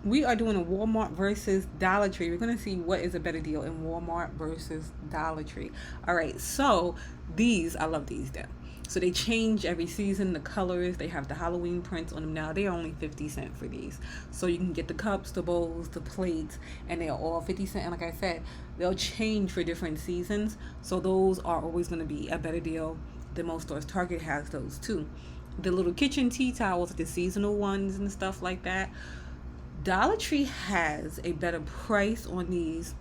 We are doing a Walmart versus Dollar Tree. We're going to see what is a better deal in Walmart versus Dollar Tree. All right, so these, I love these though. So they change every season, the colors. They have the Halloween prints on them now. They're only 50 cents for these. So you can get the cups, the bowls, the plates, and they're all 50 cents. And like I said, they'll change for different seasons. So those are always going to be a better deal than most stores. Target has those too. The little kitchen tea towels, the seasonal ones and stuff like that. Dollar Tree has a better price on these.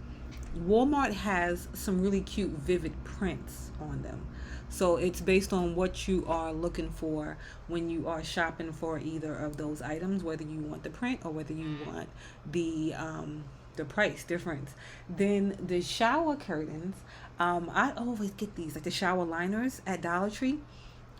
Walmart has some really cute, vivid prints on them. So it's based on what you are looking for when you are shopping for either of those items, whether you want the print or whether you want the price difference. Then the shower curtains, I always get these like the shower liners at Dollar Tree.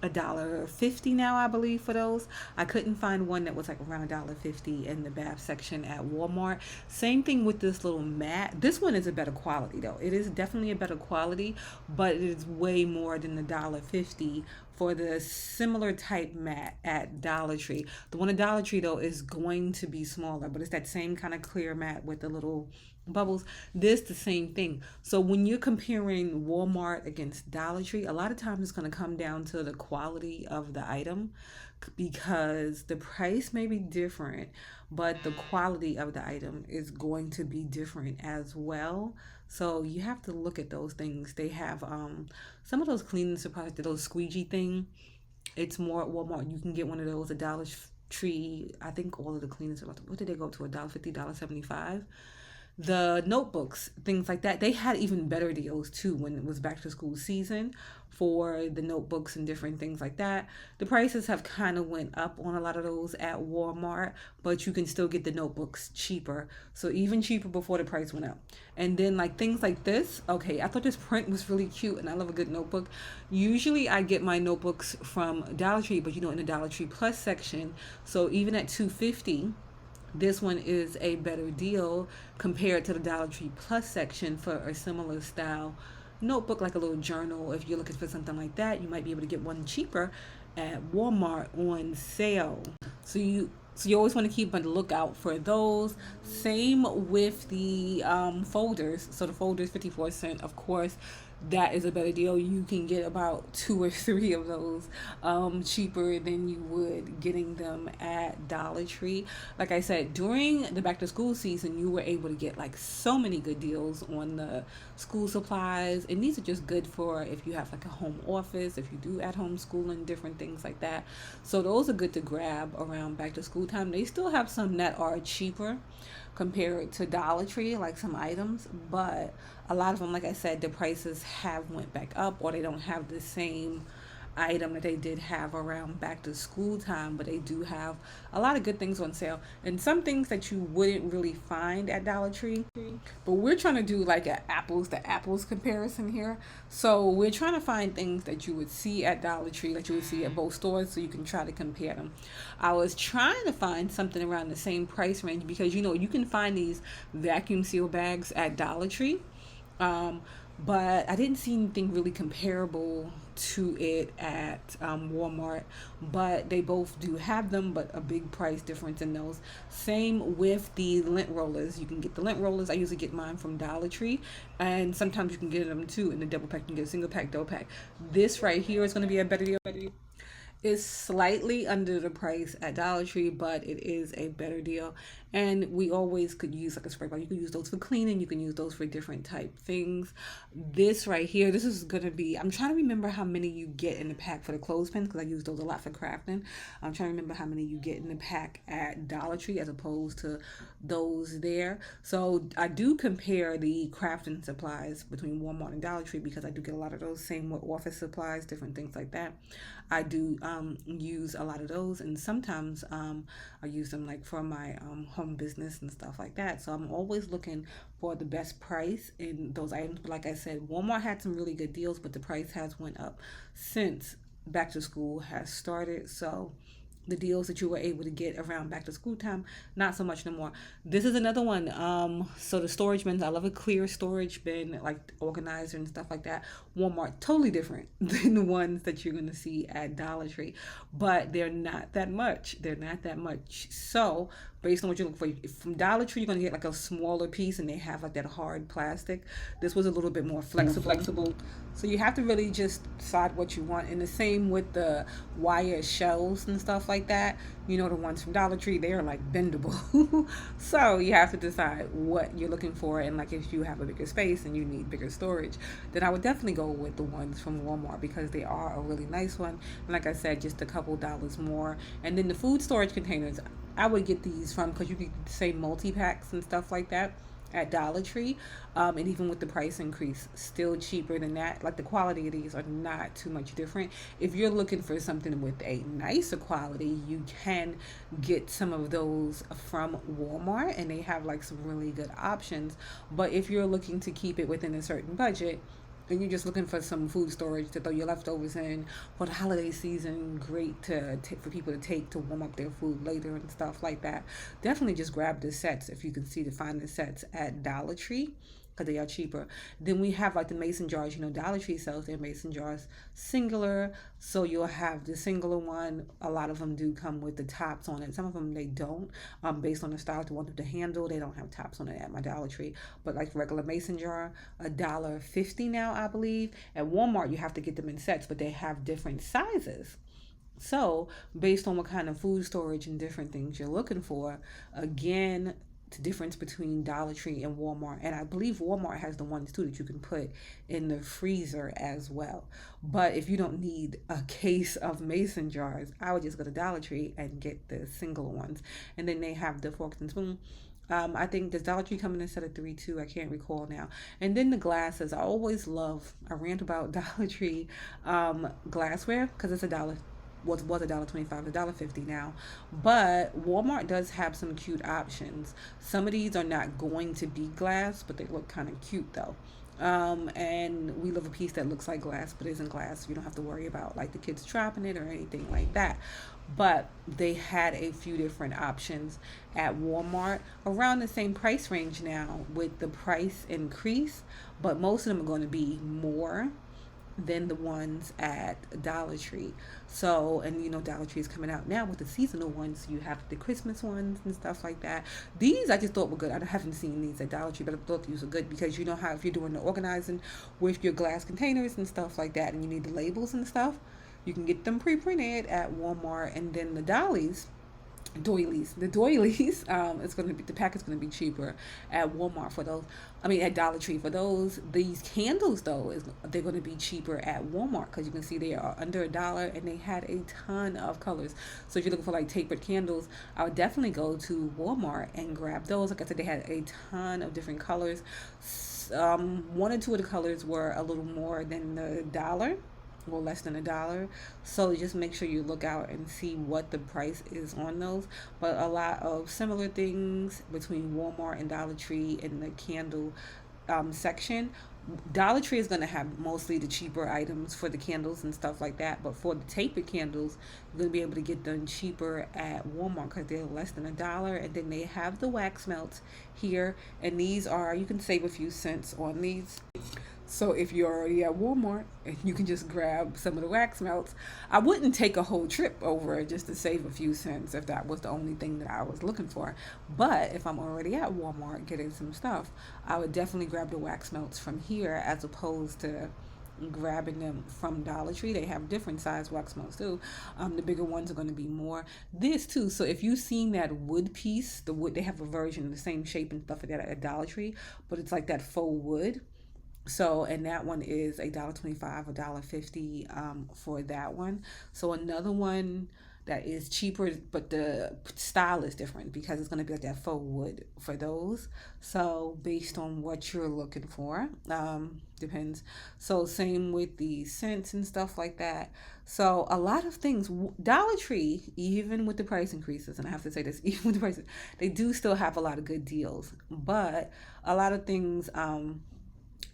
$1.50 now, I believe, for those. I couldn't find one that was like around $1.50 in the bath section at Walmart. Same thing with this little mat. This one is a better quality though. It is definitely a better quality, but it is way more than the $1.50 for the similar type mat at Dollar Tree. The one at Dollar Tree though is going to be smaller, but it's that same kind of clear mat with the little bubbles. This the same thing. So when you're comparing Walmart against Dollar Tree, a lot of times it's going to come down to the quality of the item, because the price may be different, but the quality of the item is going to be different as well. So you have to look at those things. They have some of those cleaning supplies, those squeegee thing. It's more at Walmart. You can get one of those at Dollar Tree. I think all of the cleaning supplies, what did they go to, $1.50, $1.75? The notebooks, things like that, they had even better deals too when it was back to school season for the notebooks and different things like that. The prices have kind of went up on a lot of those at Walmart, but you can still get the notebooks cheaper. So even cheaper before the price went up. And then like things like this, okay, I thought this print was really cute and I love a good notebook. Usually I get my notebooks from Dollar Tree, but in the Dollar Tree Plus section. So even at $2.50, this one is a better deal compared to the Dollar Tree Plus section for a similar style notebook, like a little journal. If you're looking for something like that, you might be able to get one cheaper at Walmart on sale. So you always want to keep on the lookout for those. Same with the folders. So the folders 54 cents, of course. That is a better deal. You can get about 2 or 3 of those cheaper than you would getting them at Dollar Tree. Like I said, during the back to school season, you were able to get like so many good deals on the school supplies. And these are just good for if you have like a home office, if you do at home schooling, different things like that. So those are good to grab around back to school time. They still have some that are cheaper compared to Dollar Tree, like some items, but a lot of them, like I said, the prices have went back up, or they don't have the same item that they did have around back to school time, but they do have a lot of good things on sale and some things that you wouldn't really find at Dollar Tree. But we're trying to do like a apples to apples comparison here. So we're trying to find things that you would see at Dollar Tree that you would see at both stores, so you can try to compare them. I was trying to find something around the same price range, because you can find these vacuum seal bags at Dollar Tree. But I didn't see anything really comparable to it at Walmart, but they both do have them, but a big price difference in those. Same with the lint rollers. You can get the lint rollers. I usually get mine from Dollar Tree, and sometimes you can get them too in the double pack. You can get a single pack, double pack. This right here is going to be a better deal. Is slightly under the price at Dollar Tree, but it is a better deal. And we always could use like a spray bottle. You can use those for cleaning. You can use those for different type things. This right here, this is going to be, I'm trying to remember how many you get in the pack for the clothespins, because I use those a lot for crafting. I'm trying to remember how many you get in the pack at Dollar Tree as opposed to those there. So I do compare the crafting supplies between Walmart and Dollar Tree, because I do get a lot of those. Same with office supplies, different things like that. I do use a lot of those, and sometimes I use them like for my home business and stuff like that. So I'm always looking for the best price in those items. But like I said, Walmart had some really good deals, but the price has went up since back to school has started. So the deals that you were able to get around back to school time, not so much no more. This is another one. So the storage bins, I love a clear storage bin, like organizer and stuff like that. Walmart, totally different than the ones that you're gonna see at Dollar Tree, but they're not that much. They're not that much. So based on what you're looking for. From Dollar Tree, you're going to get like a smaller piece and they have like that hard plastic. This was a little bit more flexible. So you have to really just decide what you want. And the same with the wire shells and stuff like that. You know, the ones from Dollar Tree, they are like bendable. So you have to decide what you're looking for. And like if you have a bigger space and you need bigger storage, then I would definitely go with the ones from Walmart because they are a really nice one. And like I said, just a couple dollars more. And then the food storage containers, I would get these from because you could say multi packs and stuff like that at Dollar Tree, and even with the price increase, still cheaper than that. Like the quality of these are not too much different. If you're looking for something with a nicer quality, you can get some of those from Walmart, and they have like some really good options. But if you're looking to keep it within a certain budget, and you're just looking for some food storage to throw your leftovers in for the holiday season, great for people to take to warm up their food later and stuff like that. Definitely just grab the sets if you can see to find the sets at Dollar Tree because they are cheaper. Then we have like the mason jars. You know, Dollar Tree sells their mason jars singular, so you'll have the singular one. A lot of them do come with the tops on it. Some of them they don't, based on the style. The one with the handle, they don't have tops on it at my Dollar Tree. But like regular mason jar, $1.50 now, I believe. At Walmart, you have to get them in sets, but they have different sizes. So, based on what kind of food storage and different things you're looking for, again, the difference between Dollar Tree and Walmart. And I believe Walmart has the ones too that you can put in the freezer as well. But if you don't need a case of mason jars, I would just go to Dollar Tree and get the single ones. And then they have the forks and spoons. I think does Dollar Tree come in a set of three too? I can't recall now. And then the glasses. I rant about Dollar Tree glassware because it's was $1.25, $1.50 now. But Walmart does have some cute options. Some of these are not going to be glass, but they look kind of cute though. And we love a piece that looks like glass but isn't glass. You don't have to worry about like the kids dropping it or anything like that. But they had a few different options at Walmart around the same price range now with the price increase, but most of them are going to be more than the ones at Dollar Tree. So, and you know, Dollar Tree is coming out now with the seasonal ones. You have the Christmas ones and stuff like that. These I just thought were good. I haven't seen these at Dollar Tree, but I thought these were good because you know how if you're doing the organizing with your glass containers and stuff like that, and you need the labels and stuff, you can get them pre-printed at Walmart. And then the doilies, it's going to be, the pack is going to be cheaper at Walmart for those. I mean, at Dollar Tree for those. These candles though, they're going to be cheaper at Walmart because you can see they are under $1 and they had a ton of colors. So if you're looking for like tapered candles, I would definitely go to Walmart and grab those. Like I said, they had a ton of different colors. One or two of the colors were a little more than the dollar, or less than $1. So just make sure you look out and see what the price is on those. But a lot of similar things between Walmart and Dollar Tree in the candle section. Dollar Tree is going to have mostly the cheaper items for the candles and stuff like that. But for the tapered candles, you're going to be able to get them cheaper at Walmart because they're less than $1. And then they have the wax melts here. And these are, you can save a few cents on these. So if you're already at Walmart and you can just grab some of the wax melts, I wouldn't take a whole trip over just to save a few cents if that was the only thing that I was looking for. But if I'm already at Walmart getting some stuff, I would definitely grab the wax melts from here as opposed to grabbing them from Dollar Tree. They have different size wax melts too. The bigger ones are going to be more. This too. So if you've seen that wood piece, the wood, they have a version, the same shape and stuff like that at Dollar Tree, but it's like that faux wood. So, and that one is $1.25, $1.50 for that one. So another one that is cheaper, but the style is different because it's going to be like that faux wood for those. So based on what you're looking for, depends. So same with the scents and stuff like that. So a lot of things, Dollar Tree, even with the price increases, and I have to say this, even with the prices, they do still have a lot of good deals, but a lot of things,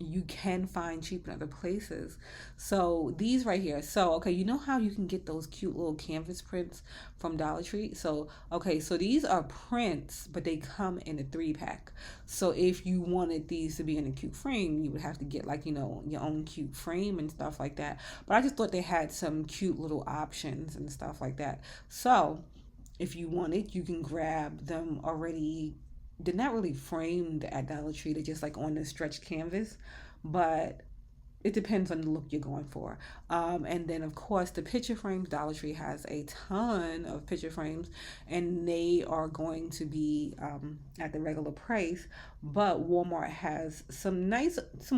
you can find cheap in other places. So these right here. So, okay, you know how you can get those cute little canvas prints from Dollar Tree? So, okay, so these are prints, but they come in a 3-pack. So if you wanted these to be in a cute frame, you would have to get like, you know, your own cute frame and stuff like that. But I just thought they had some cute little options and stuff like that. So If you want it, you can grab them already. They're not really framed at Dollar Tree. They're just like on the stretched canvas, but it depends on the look you're going for. And then, of course, the picture frames. Dollar Tree has a ton of picture frames, and they are going to be at the regular price. But Walmart has some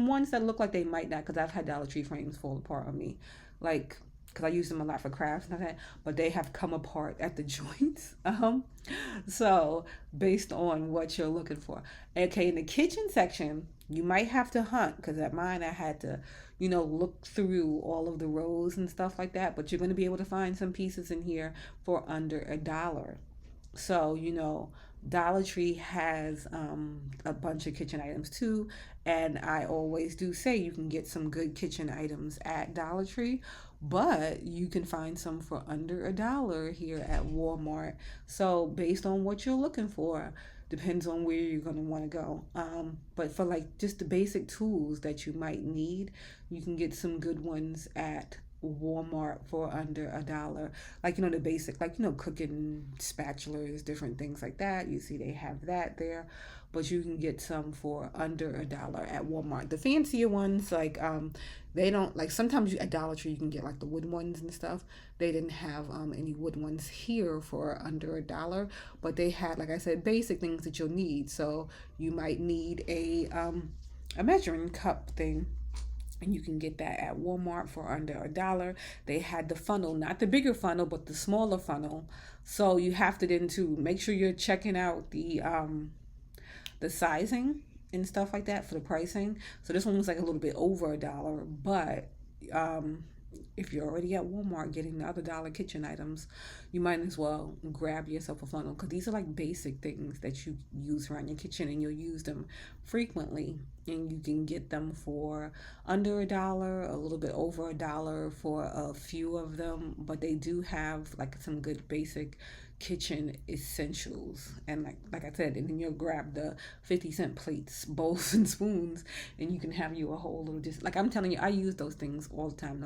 ones that look like they might not, because I've had Dollar Tree frames fall apart on me, like because I use them a lot for crafts and that, but they have come apart at the joints. So based on what you're looking for. Okay, in the kitchen section, you might have to hunt, because at mine I had to, look through all of the rows and stuff like that. But you're going to be able to find some pieces in here for under $1. So, Dollar Tree has a bunch of kitchen items too. And I always do say you can get some good kitchen items at Dollar Tree, but you can find some for under $1 here at Walmart. So, based on what you're looking for, depends on where you're going to want to go. But for like just the basic tools that you might need, you can get some good ones at Walmart for under $1. Like, the basic, like, cooking spatulas, different things like that. You see, they have that there, but you can get some for under $1 at Walmart. The fancier ones, like, they don't, like, sometimes at Dollar Tree you can get like the wood ones and stuff. They didn't have any wood ones here for under $1, but they had, like I said, basic things that you'll need. So you might need a measuring cup thing, and you can get that at Walmart for under $1. They had the funnel, not the bigger funnel, but the smaller funnel. So you have to then to make sure you're checking out the sizing and stuff like that for the pricing. So this one was like a little bit over $1, but um, if you're already at Walmart getting the other dollar kitchen items, you might as well grab yourself a funnel, because these are like basic things that you use around your kitchen and you'll use them frequently. And you can get them for under $1, a little bit over $1 for a few of them. But they do have like some good basic kitchen essentials. And like I said, and then you'll grab the 50-cent plates, bowls, and spoons, and you can have you a whole little, just like I'm telling you, I use those things all the time.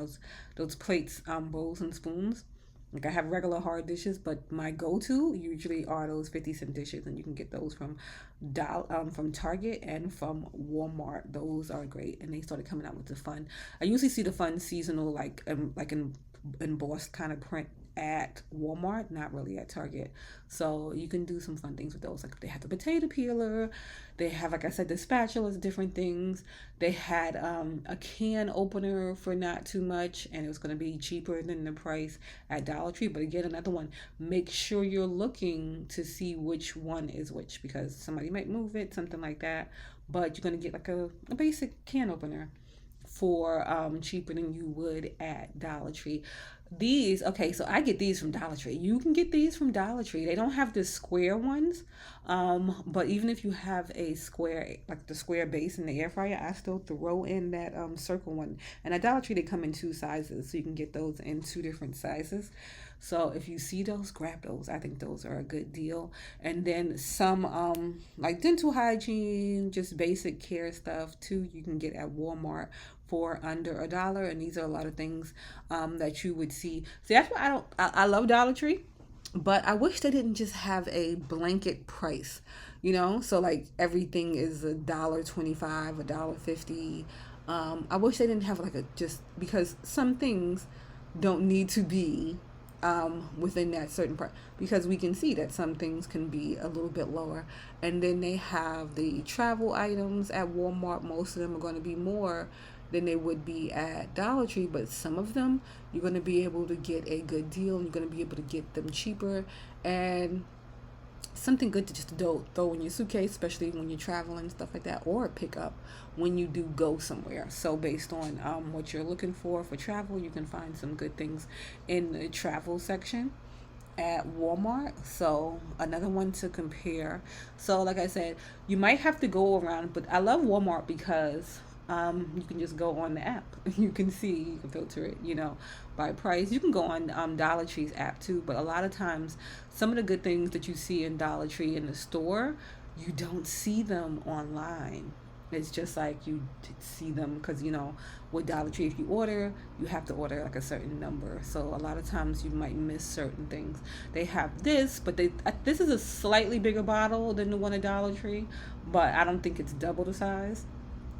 Those plates, bowls, and spoons. Like, I have regular hard dishes, but my go-to usually are those 50-cent dishes, and you can get those from Target and from Walmart. Those are great, and they started coming out with the fun. I usually see the fun seasonal, like in embossed kind of print at Walmart, not really at Target. So you can do some fun things with those. Like, they have the potato peeler, they have, like I said, the spatulas, different things. They had a can opener for not too much, and it was going to be cheaper than the price at Dollar Tree. But again, another one, make sure you're looking to see which one is which, because somebody might move it, something like that. But you're going to get like a basic can opener for cheaper than you would at Dollar Tree. These, okay, so I get these from Dollar Tree. You can get these from Dollar Tree. They don't have the square ones, but even if you have a square, like the square base in the air fryer, I still throw in that circle one. And at Dollar Tree, they come in two sizes, so you can get those in two different sizes. So if you see those, grab those. I think those are a good deal. And then some like dental hygiene, just basic care stuff too, you can get at Walmart for under $1. And these are a lot of things that you would see. See, that's why I love Dollar Tree, but I wish they didn't just have a blanket price, so like everything is $1.25, $1.50. I wish they didn't have like just because some things don't need to be within that certain part, because we can see that some things can be a little bit lower. And then they have the travel items at Walmart. Most of them are going to be more than they would be at Dollar Tree, but some of them you're going to be able to get a good deal, and you're going to be able to get them cheaper, and something good to just throw in your suitcase, especially when you're traveling and stuff like that, or pick up when you do go somewhere. So based on what you're looking for travel, you can find some good things in the travel section at Walmart. So another one to compare. So like I said, you might have to go around, but I love Walmart because you can just go on the app. You can see, you can filter it, by price. You can go on Dollar Tree's app too, but a lot of times some of the good things that you see in Dollar Tree in the store, you don't see them online. It's just like you see them because with Dollar Tree, if you order, you have to order like a certain number. So a lot of times you might miss certain things. They have this, but this is a slightly bigger bottle than the one at Dollar Tree, but I don't think it's double the size.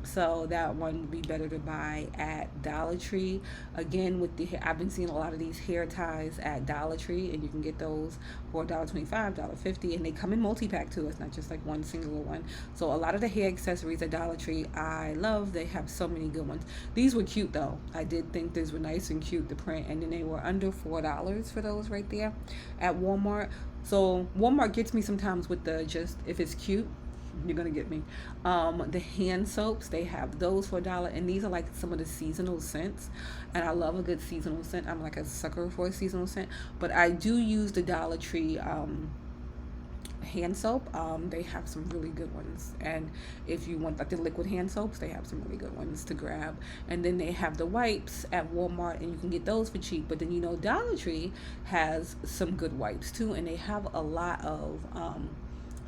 So that one would be better to buy at Dollar Tree. Again, I've been seeing a lot of these hair ties at Dollar Tree, and you can get those for $1.25, $1.50, and they come in multi-pack too. It's not just like one single one. So a lot of the hair accessories at Dollar Tree I love. They have so many good ones. These were cute though. I did think these were nice and cute to print, and then they were under $4 for those right there at Walmart. So Walmart gets me sometimes with the just if it's cute, you're gonna get me. The hand soaps, they have those for $1, and these are like some of the seasonal scents, and I love a good seasonal scent. I'm like a sucker for a seasonal scent, but I do use the Dollar Tree hand soap. They have some really good ones, and if you want like the liquid hand soaps, they have some really good ones to grab. And then they have the wipes at Walmart, and you can get those for cheap. But then Dollar Tree has some good wipes too, and they have a lot of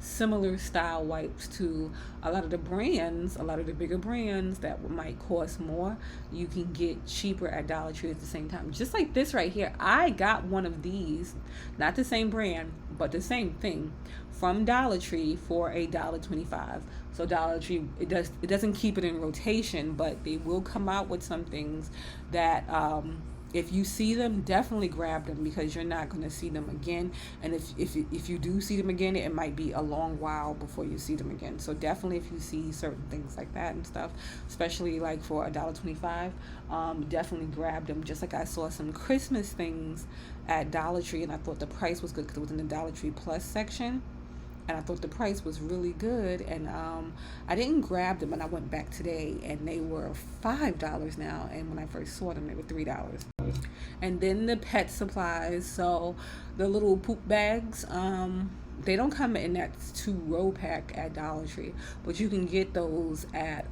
similar style wipes to a lot of the brands, a lot of the bigger brands that might cost more. You can get cheaper at Dollar Tree at the same time. Just like this right here, I got one of these, not the same brand, but the same thing from Dollar Tree for $1.25. So Dollar Tree, it doesn't keep it in rotation, but they will come out with some things that if you see them, definitely grab them because you're not going to see them again. And if you do see them again, it might be a long while before you see them again. So definitely if you see certain things like that and stuff, especially like for $1.25, definitely grab them. Just like I saw some Christmas things at Dollar Tree, and I thought the price was good because it was in the Dollar Tree Plus section, and I thought the price was really good, and I didn't grab them, and I went back today and they were $5 now, and when I first saw them they were $3. And then the pet supplies, so the little poop bags, they don't come in that 2-row pack at Dollar Tree, but you can get those at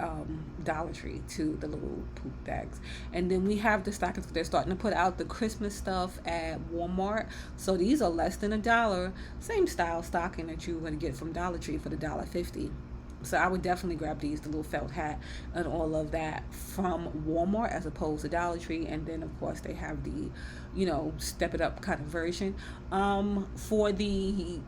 Dollar Tree too, the little poop bags. And then we have the stockings. They're starting to put out the Christmas stuff at Walmart, so these are less than $1. Same style stocking that you're going to get from Dollar Tree for the $1.50. So I would definitely grab these, the little felt hat and all of that from Walmart as opposed to Dollar Tree. And then of course they have the, step it up kind of version. For the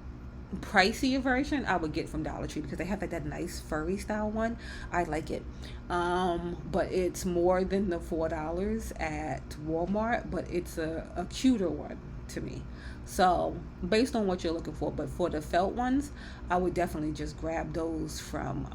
pricier version, I would get from Dollar Tree because they have like that nice furry style one. I like it. But it's more than the $4 at Walmart, but it's a cuter one to me. So based on what you're looking for, but for the felt ones, I would definitely just grab those from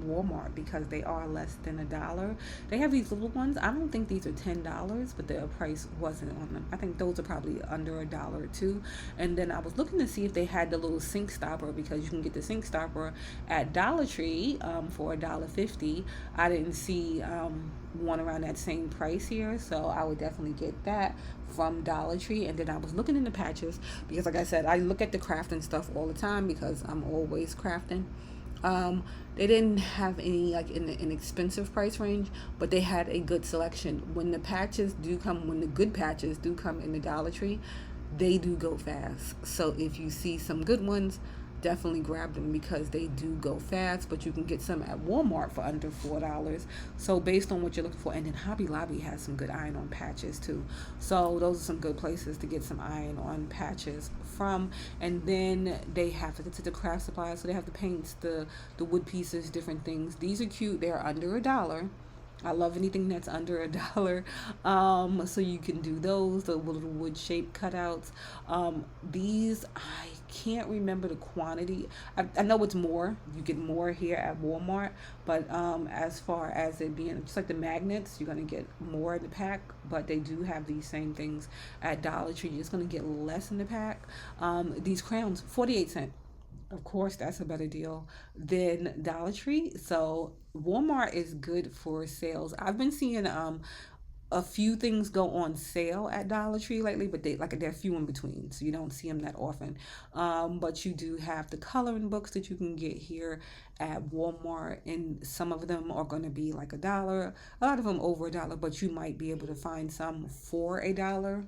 Walmart because they are less than $1. They have these little ones. I don't think these are $10, but the price wasn't on them. I think those are probably under $1 too. And then I was looking to see if they had the little sink stopper because you can get the sink stopper at Dollar Tree for $1.50. I didn't see one around that same price here, so I would definitely get that from Dollar Tree. And then I was looking in the patches because, like I said, I look at the crafting stuff all the time because I'm always crafting. They didn't have any like in the inexpensive price range, but they had a good selection. When the good patches do come in the Dollar Tree, they do go fast. So if you see some good ones, definitely grab them because they do go fast. But you can get some at Walmart for under $4. So based on what you're looking for. And then Hobby Lobby has some good iron-on patches too, so those are some good places to get some iron-on patches from. And then they have the craft supplies, so they have the paints, the wood pieces, different things. These are cute. They're under $1. I love anything that's under $1. So you can do those, the little wood shaped cutouts. These, I can't remember the quantity. I know it's more. You get more here at Walmart, but as far as it being just like the magnets, you're gonna get more in the pack. But they do have these same things at Dollar Tree. You're just gonna get less in the pack. These crowns, 48 cents. Of course, that's a better deal than Dollar Tree. So Walmart is good for sales. I've been seeing a few things go on sale at Dollar Tree lately, but they're few in between, so you don't see them that often. But you do have the coloring books that you can get here at Walmart, and some of them are going to be like $1. A lot of them over $1, but you might be able to find some for $1.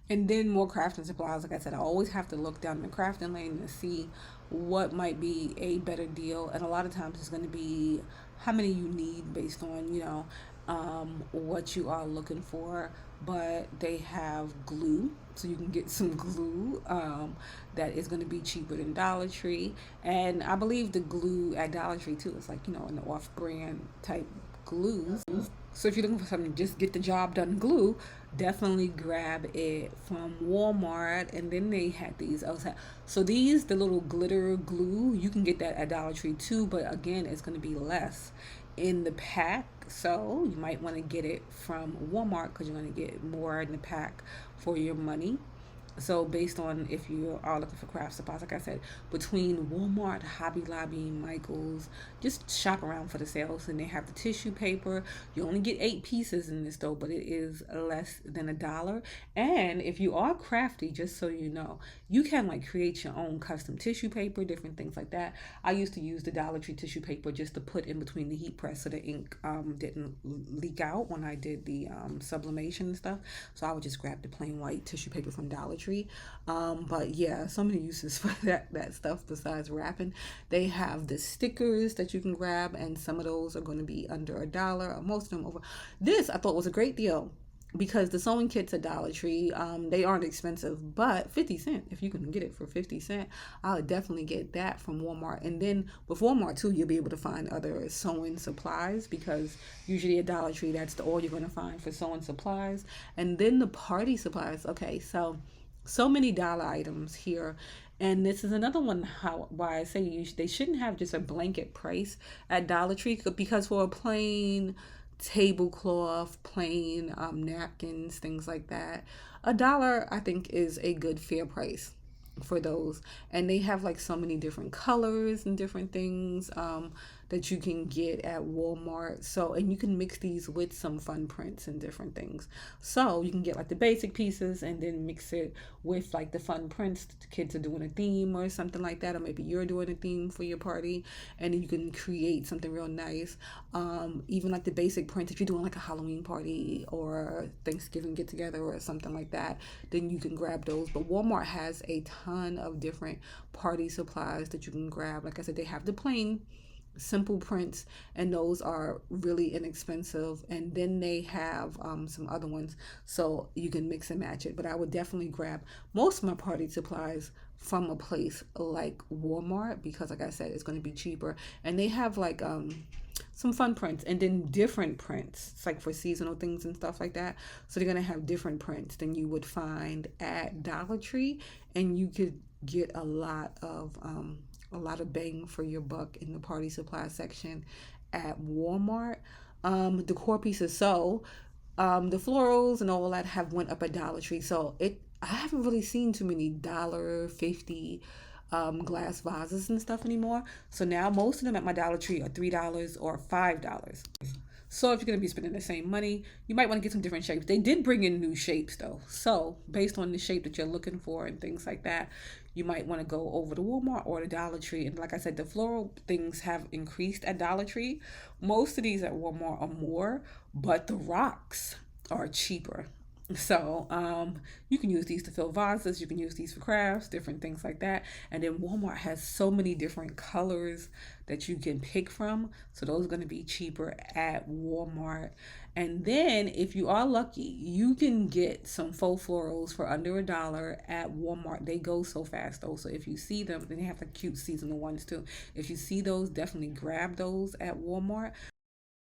And then more crafting supplies. Like I said, I always have to look down the crafting lane to see what might be a better deal. And a lot of times it's going to be how many you need based on, what you are looking for. But they have glue, so you can get some glue that is going to be cheaper than Dollar Tree. And I believe the glue at Dollar Tree too is like, an off brand type glue. So if you're looking for something just get the job done glue, definitely grab it from Walmart. And then they had these outside. So these, the little glitter glue, you can get that at Dollar Tree too, but again, it's going to be less in the pack. So you might want to get it from Walmart because you're going to get more in the pack for your money. So based on if you are looking for craft supplies, like I said, between Walmart, Hobby Lobby, Michaels, just shop around for the sales. And they have the tissue paper. You only get 8 pieces in this though, but it is less than $1. And if you are crafty, just so you know, you can like create your own custom tissue paper, different things like that. I used to use the Dollar Tree tissue paper just to put in between the heat press so the ink didn't leak out when I did the sublimation and stuff. So I would just grab the plain white tissue paper from Dollar Tree. But yeah, so many uses for that stuff besides wrapping. They have the stickers that you can grab, and some of those are going to be under $1. Most of them over. This I thought was a great deal because the sewing kits at Dollar Tree, they aren't expensive, but 50 cents. If you can get it for 50 cents, I would definitely get that from Walmart. And then with Walmart too, you'll be able to find other sewing supplies because usually at Dollar Tree, that's all you're going to find for sewing supplies. And then the party supplies. Okay, so many dollar items here. And this is another one why I say they shouldn't have just a blanket price at Dollar Tree because for a plain tablecloth, plain napkins, things like that, $1 I think is a good fair price for those. And they have like so many different colors and different things that you can get at Walmart. So, and you can mix these with some fun prints and different things. So you can get like the basic pieces and then mix it with like the fun prints. The kids are doing a theme or something like that, or maybe you're doing a theme for your party, and then you can create something real nice. Even like the basic prints, if you're doing like a Halloween party or Thanksgiving get together or something like that, then you can grab those. But Walmart has a ton of different party supplies that you can grab. Like I said, they have the plain simple prints, and those are really inexpensive. And then they have some other ones, so you can mix and match it. But I would definitely grab most of my party supplies from a place like Walmart because, like I said, it's going to be cheaper. And they have like some fun prints and then different prints. It's like for seasonal things and stuff like that. So they're going to have different prints than you would find at Dollar Tree, and you could get a lot of bang for your buck in the party supply section at Walmart. The core pieces, so the florals and all that have went up at Dollar Tree. So I haven't really seen too many $1.50 glass vases and stuff anymore. So now most of them at my Dollar Tree are $3 or $5. So if you're going to be spending the same money, you might want to get some different shapes. They did bring in new shapes though. So based on the shape that you're looking for and things like that, you might want to go over to Walmart or the Dollar Tree. And like I said, the floral things have increased at Dollar Tree. Most of these at Walmart are more, but the rocks are cheaper. So you can use these to fill vases, you can use these for crafts, different things like that. And then Walmart has so many different colors that you can pick from. So those are going to be cheaper at Walmart. And then if you are lucky, you can get some faux florals for under $1 at Walmart. They go so fast though. So if you see them, then they have the cute seasonal ones too. If you see those, definitely grab those at Walmart.